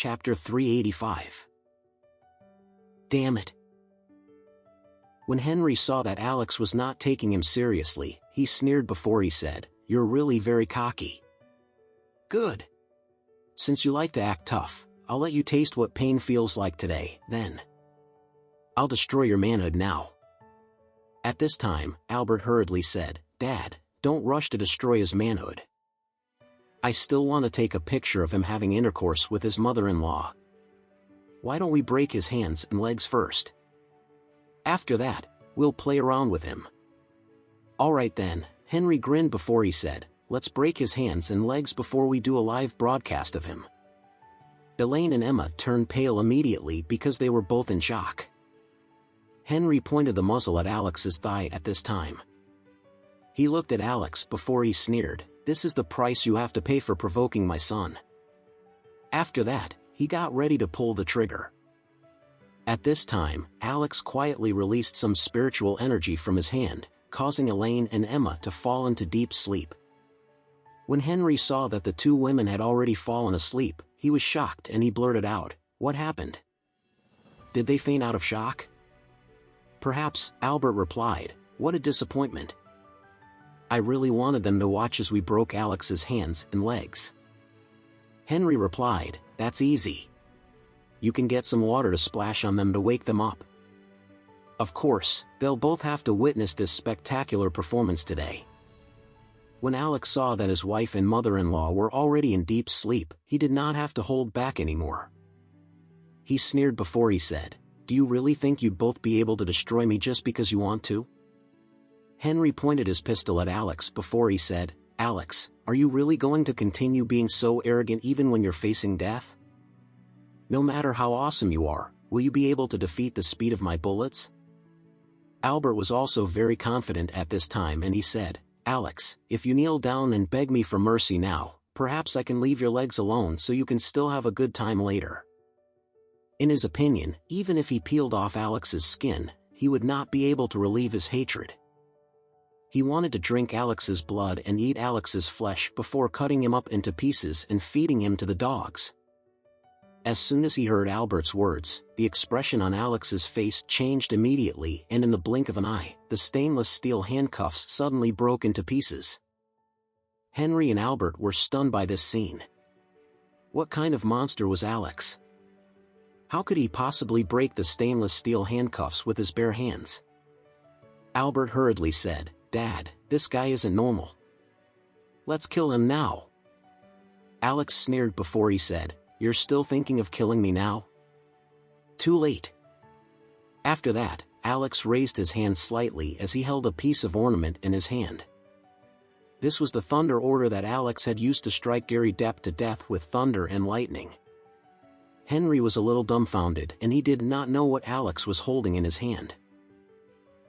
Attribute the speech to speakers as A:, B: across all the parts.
A: Chapter 385. Damn it. When Henry saw that Alex was not taking him seriously, he sneered before he said, "You're really very cocky." "Good. Since you like to act tough, I'll let you taste what pain feels like today, then. I'll destroy your manhood now." At this time, Albert hurriedly said, "Dad, don't rush to destroy his manhood. I still want to take a picture of him having intercourse with his mother-in-law. Why don't we break his hands and legs first? After that, we'll play around with him." "All right then," Henry grinned before he said, "let's break his hands and legs before we do a live broadcast of him." Elaine and Emma turned pale immediately because they were both in shock. Henry pointed the muzzle at Alex's thigh at this time. He looked at Alex before he sneered, "This is the price you have to pay for provoking my son." After that, he got ready to pull the trigger. At this time, Alex quietly released some spiritual energy from his hand, causing Elaine and Emma to fall into deep sleep. When Henry saw that the two women had already fallen asleep, he was shocked and he blurted out, "What happened? Did they faint out of shock?" "Perhaps," Albert replied. "What a disappointment. I really wanted them to watch as we broke Alex's hands and legs." Henry replied, "That's easy. You can get some water to splash on them to wake them up. Of course, they'll both have to witness this spectacular performance today." When Alex saw that his wife and mother-in-law were already in deep sleep, he did not have to hold back anymore. He sneered before he said, "Do you really think you'd both be able to destroy me just because you want to?" Henry pointed his pistol at Alex before he said, "Alex, are you really going to continue being so arrogant even when you're facing death? No matter how awesome you are, will you be able to defeat the speed of my bullets?" Albert was also very confident at this time and he said, "Alex, if you kneel down and beg me for mercy now, perhaps I can leave your legs alone so you can still have a good time later." In his opinion, even if he peeled off Alex's skin, he would not be able to relieve his hatred. He wanted to drink Alex's blood and eat Alex's flesh before cutting him up into pieces and feeding him to the dogs. As soon as he heard Albert's words, the expression on Alex's face changed immediately and in the blink of an eye, the stainless steel handcuffs suddenly broke into pieces. Henry and Albert were stunned by this scene. What kind of monster was Alex? How could he possibly break the stainless steel handcuffs with his bare hands? Albert hurriedly said, "Dad, this guy isn't normal. Let's kill him now." Alex sneered before he said, "You're still thinking of killing me now? Too late." After that, Alex raised his hand slightly as he held a piece of ornament in his hand. This was the thunder order that Alex had used to strike Gary Depp to death with thunder and lightning. Henry was a little dumbfounded and he did not know what Alex was holding in his hand.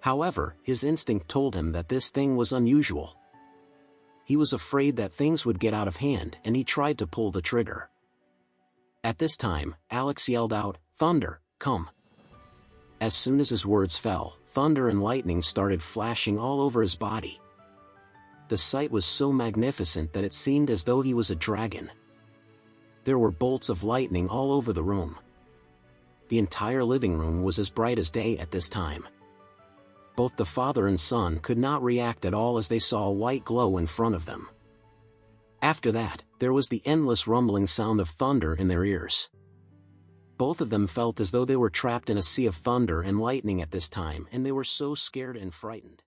A: However, his instinct told him that this thing was unusual. He was afraid that things would get out of hand and he tried to pull the trigger. At this time, Alex yelled out, "Thunder, come." As soon as his words fell, thunder and lightning started flashing all over his body. The sight was so magnificent that it seemed as though he was a dragon. There were bolts of lightning all over the room. The entire living room was as bright as day at this time. Both the father and son could not react at all as they saw a white glow in front of them. After that, there was the endless rumbling sound of thunder in their ears. Both of them felt as though they were trapped in a sea of thunder and lightning at this time and they were so scared and frightened.